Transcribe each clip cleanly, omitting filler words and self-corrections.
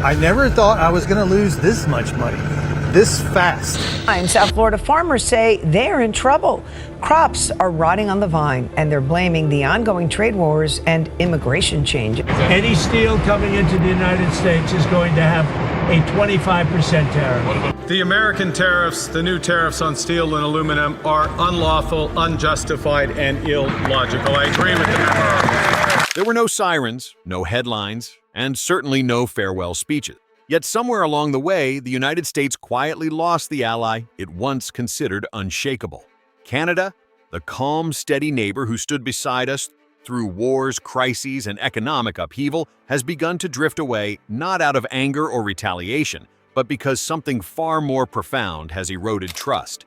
I never thought I was going to lose this much money, this fast. In South Florida, farmers say they're in trouble. Crops are rotting on the vine, and they're blaming the ongoing trade wars and immigration change. Any steel coming into the United States is going to have a 25% tariff. The American tariffs, the new tariffs on steel and aluminum, are unlawful, unjustified, and illogical. I agree with the member. There were no sirens, no headlines, and certainly no farewell speeches. Yet somewhere along the way, the United States quietly lost the ally it once considered unshakable. Canada, the calm, steady neighbor who stood beside us through wars, crises, and economic upheaval, has begun to drift away not out of anger or retaliation, but because something far more profound has eroded trust.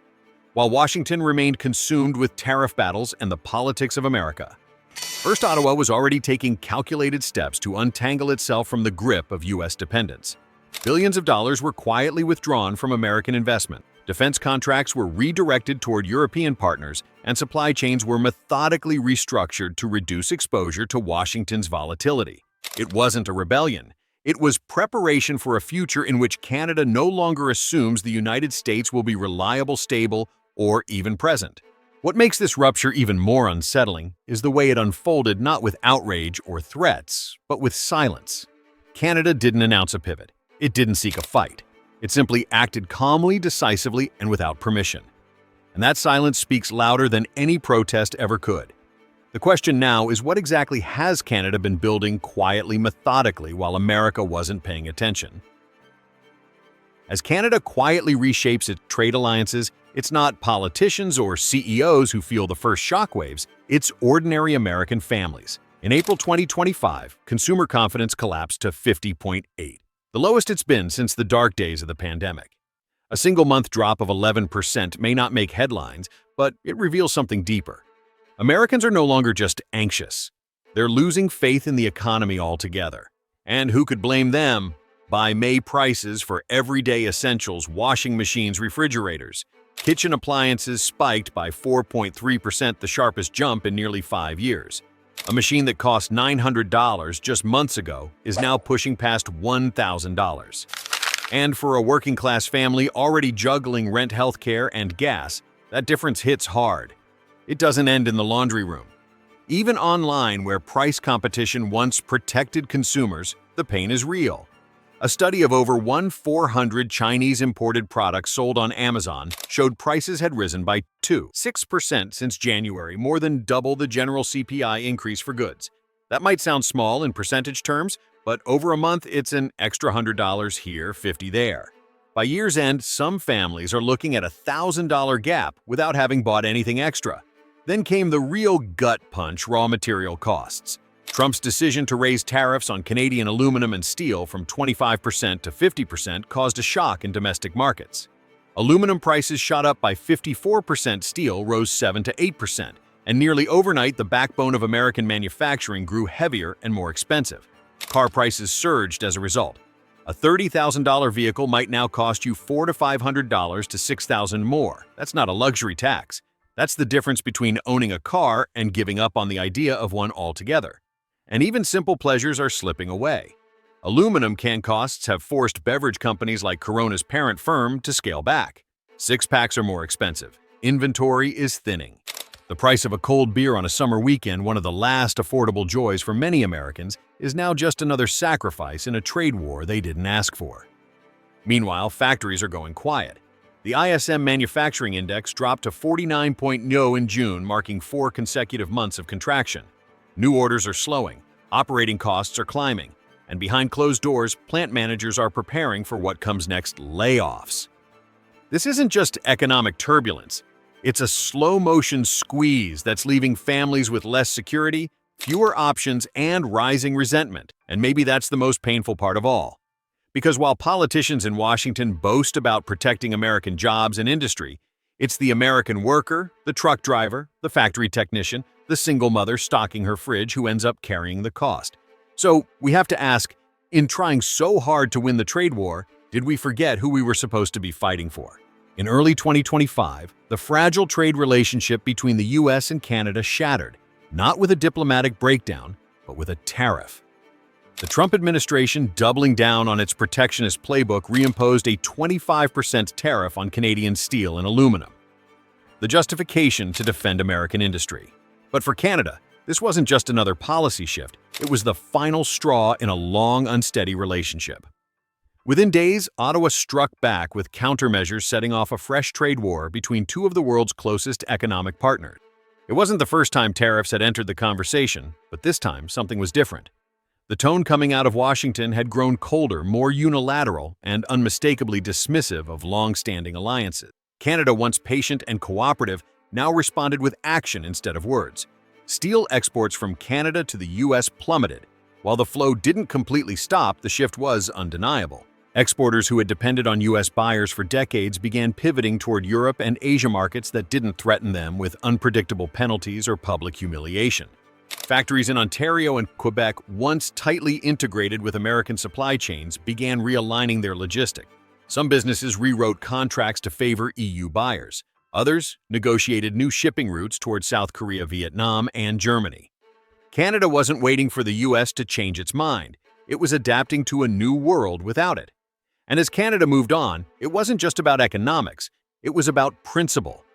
While Washington remained consumed with tariff battles and the politics of America, First Ottawa was already taking calculated steps to untangle itself from the grip of U.S. dependence. Billions of dollars were quietly withdrawn from American investment. Defense contracts were redirected toward European partners, and supply chains were methodically restructured to reduce exposure to Washington's volatility. It wasn't a rebellion. It was preparation for a future in which Canada no longer assumes the United States will be reliable, stable, or even present. What makes this rupture even more unsettling is the way it unfolded not with outrage or threats, but with silence. Canada didn't announce a pivot. It didn't seek a fight. It simply acted calmly, decisively, and without permission. And that silence speaks louder than any protest ever could. The question now is, what exactly has Canada been building quietly, methodically, while America wasn't paying attention? As Canada quietly reshapes its trade alliances, it's not politicians or CEOs who feel the first shockwaves, it's ordinary American families. In April 2025, consumer confidence collapsed to 50.8, the lowest it's been since the dark days of the pandemic. A single-month drop of 11% may not make headlines, but it reveals something deeper. Americans are no longer just anxious. They're losing faith in the economy altogether. And who could blame them? By May, prices for everyday essentials, washing machines, refrigerators, kitchen appliances spiked by 4.3%, the sharpest jump in nearly 5 years. A machine that cost $900 just months ago is now pushing past $1,000. And for a working-class family already juggling rent, healthcare, and gas, that difference hits hard. It doesn't end in the laundry room. Even online, where price competition once protected consumers, the pain is real. A study of over 1,400 Chinese imported products sold on Amazon showed prices had risen by 6% since January, more than double the general CPI increase for goods. That might sound small in percentage terms, but over a month it's an extra $100 here, $50 there. By year's end, some families are looking at a $1,000 gap without having bought anything extra. Then came the real gut punch: raw material costs. Trump's decision to raise tariffs on Canadian aluminum and steel from 25% to 50% caused a shock in domestic markets. Aluminum prices shot up by 54%, steel rose 7 to 8%, and nearly overnight the backbone of American manufacturing grew heavier and more expensive. Car prices surged as a result. A $30,000 vehicle might now cost you $400 to $500 to $6,000 more. That's not a luxury tax. That's the difference between owning a car and giving up on the idea of one altogether. And even simple pleasures are slipping away. Aluminum can costs have forced beverage companies like Corona's parent firm to scale back. Six-packs are more expensive. Inventory is thinning. The price of a cold beer on a summer weekend, one of the last affordable joys for many Americans, is now just another sacrifice in a trade war they didn't ask for. Meanwhile, factories are going quiet. The ISM Manufacturing Index dropped to 49.0 in June, marking 4 consecutive months of contraction. New orders are slowing, operating costs are climbing, and behind closed doors, plant managers are preparing for what comes next: layoffs. This isn't just economic turbulence. It's a slow-motion squeeze that's leaving families with less security, fewer options, and rising resentment. And maybe that's the most painful part of all. Because while politicians in Washington boast about protecting American jobs and industry, it's the American worker, the truck driver, the factory technician, the single mother stocking her fridge who ends up carrying the cost. So we have to ask, in trying so hard to win the trade war, did we forget who we were supposed to be fighting for? In early 2025, the fragile trade relationship between the US and Canada shattered, not with a diplomatic breakdown, but with a tariff. The Trump administration, doubling down on its protectionist playbook, reimposed a 25% tariff on Canadian steel and aluminum. The justification to defend American industry. But for Canada, this wasn't just another policy shift, it was the final straw in a long, unsteady relationship. Within days, Ottawa struck back with countermeasures, setting off a fresh trade war between two of the world's closest economic partners. It wasn't the first time tariffs had entered the conversation, but this time something was different. The tone coming out of Washington had grown colder, more unilateral, and unmistakably dismissive of long-standing alliances. Canada, once patient and cooperative, now responded with action instead of words. Steel exports from Canada to the U.S. plummeted. While the flow didn't completely stop, the shift was undeniable. Exporters who had depended on U.S. buyers for decades began pivoting toward Europe and Asia markets that didn't threaten them with unpredictable penalties or public humiliation. Factories in Ontario and Quebec, once tightly integrated with American supply chains, began realigning their logistics. Some businesses rewrote contracts to favor EU buyers. Others negotiated new shipping routes toward South Korea, Vietnam, and Germany. Canada wasn't waiting for the U.S. to change its mind. It was adapting to a new world without it. And as Canada moved on, it wasn't just about economics, it was about principle.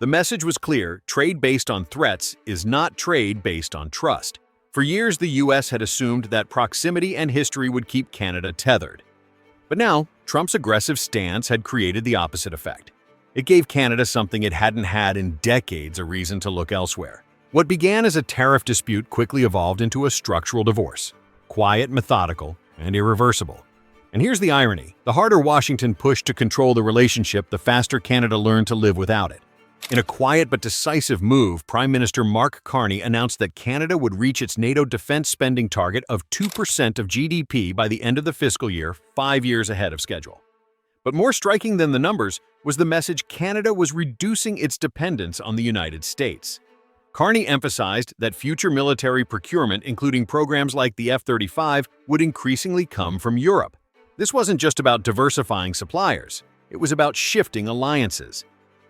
The message was clear: trade based on threats is not trade based on trust. For years, the U.S. had assumed that proximity and history would keep Canada tethered. But now, Trump's aggressive stance had created the opposite effect. It gave Canada something it hadn't had in decades, a reason to look elsewhere. What began as a tariff dispute quickly evolved into a structural divorce. Quiet, methodical, and irreversible. And here's the irony. The harder Washington pushed to control the relationship, the faster Canada learned to live without it. In a quiet but decisive move, Prime Minister Mark Carney announced that Canada would reach its NATO defense spending target of 2% of GDP by the end of the fiscal year, 5 years ahead of schedule. But more striking than the numbers was the message: Canada was reducing its dependence on the United States. Carney emphasized that future military procurement, including programs like the F-35, would increasingly come from Europe. This wasn't just about diversifying suppliers, it was about shifting alliances.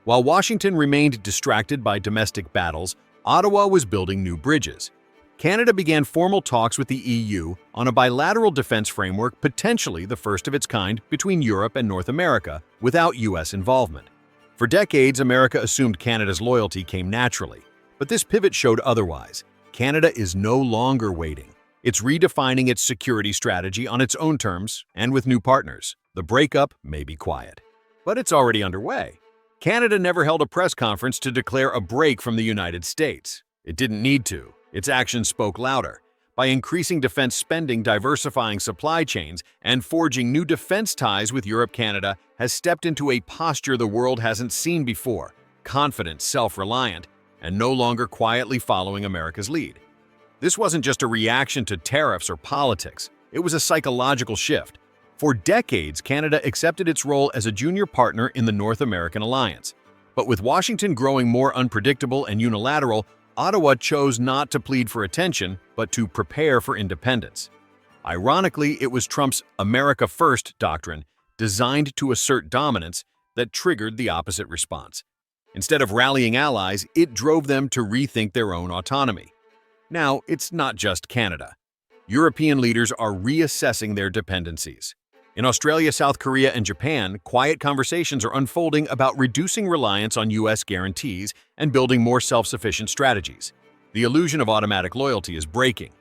While Washington remained distracted by domestic battles, Ottawa was building new bridges. Canada began formal talks with the EU on a bilateral defense framework, potentially the first of its kind between Europe and North America, without U.S. involvement. For decades, America assumed Canada's loyalty came naturally. But this pivot showed otherwise. Canada is no longer waiting. It's redefining its security strategy on its own terms and with new partners. The breakup may be quiet, but it's already underway. Canada never held a press conference to declare a break from the United States. It didn't need to. Its actions spoke louder. By increasing defense spending, diversifying supply chains, and forging new defense ties with Europe, Canada has stepped into a posture the world hasn't seen before: confident, self-reliant, and no longer quietly following America's lead. This wasn't just a reaction to tariffs or politics, it was a psychological shift. For decades, Canada accepted its role as a junior partner in the North American alliance. But with Washington growing more unpredictable and unilateral, Ottawa chose not to plead for attention, but to prepare for independence. Ironically, it was Trump's America First doctrine, designed to assert dominance, that triggered the opposite response. Instead of rallying allies, it drove them to rethink their own autonomy. Now, it's not just Canada. European leaders are reassessing their dependencies. In Australia, South Korea, and Japan, quiet conversations are unfolding about reducing reliance on U.S. guarantees and building more self-sufficient strategies. The illusion of automatic loyalty is breaking,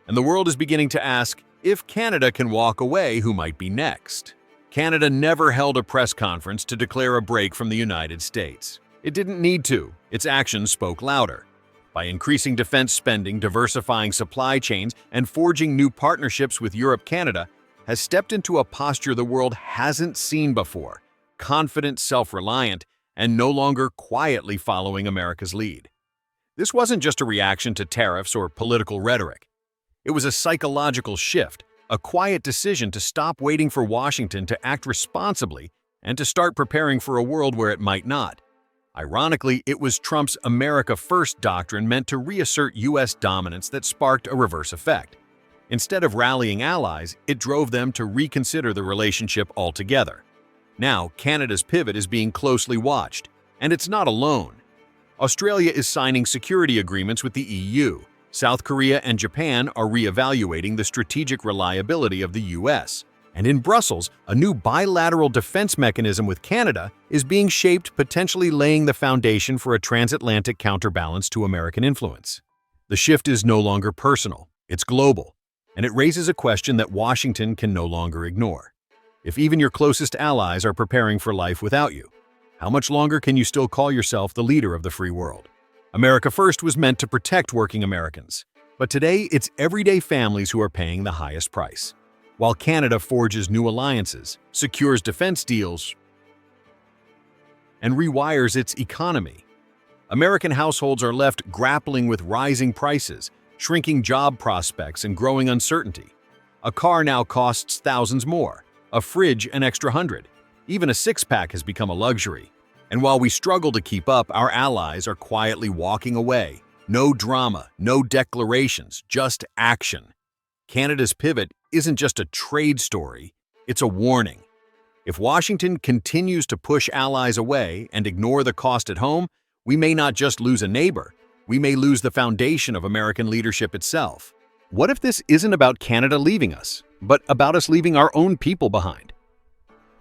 and the world is beginning to ask, if Canada can walk away, who might be next? Canada never held a press conference to declare a break from the United States. It didn't need to. Its actions spoke louder. By increasing defense spending, diversifying supply chains, and forging new partnerships with Europe, Canada has stepped into a posture the world hasn't seen before: confident, self-reliant, and no longer quietly following America's lead. This wasn't just a reaction to tariffs or political rhetoric. It was a psychological shift, a quiet decision to stop waiting for Washington to act responsibly and to start preparing for a world where it might not. Ironically, it was Trump's America First doctrine meant to reassert U.S. dominance that sparked a reverse effect. Instead of rallying allies, it drove them to reconsider the relationship altogether. Now, Canada's pivot is being closely watched, and it's not alone. Australia is signing security agreements with the EU, South Korea and Japan are reevaluating the strategic reliability of the U.S. And in Brussels, a new bilateral defense mechanism with Canada is being shaped, potentially laying the foundation for a transatlantic counterbalance to American influence. The shift is no longer personal, it's global, and it raises a question that Washington can no longer ignore. If even your closest allies are preparing for life without you, how much longer can you still call yourself the leader of the free world? America First was meant to protect working Americans, but today it's everyday families who are paying the highest price. While Canada forges new alliances, secures defense deals, and rewires its economy, American households are left grappling with rising prices, shrinking job prospects, and growing uncertainty. A car now costs thousands more, a fridge an extra $100. Even a six-pack has become a luxury. And while we struggle to keep up, our allies are quietly walking away. No drama, no declarations, just action. Canada's pivot isn't just a trade story, it's a warning. If Washington continues to push allies away and ignore the cost at home, we may not just lose a neighbor, we may lose the foundation of American leadership itself. What if this isn't about Canada leaving us, but about us leaving our own people behind?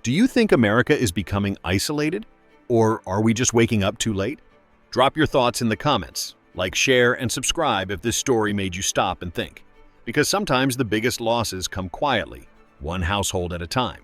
Do you think America is becoming isolated? Or are we just waking up too late? Drop your thoughts in the comments. Like, share, and subscribe if this story made you stop and think. Because sometimes the biggest losses come quietly, one household at a time.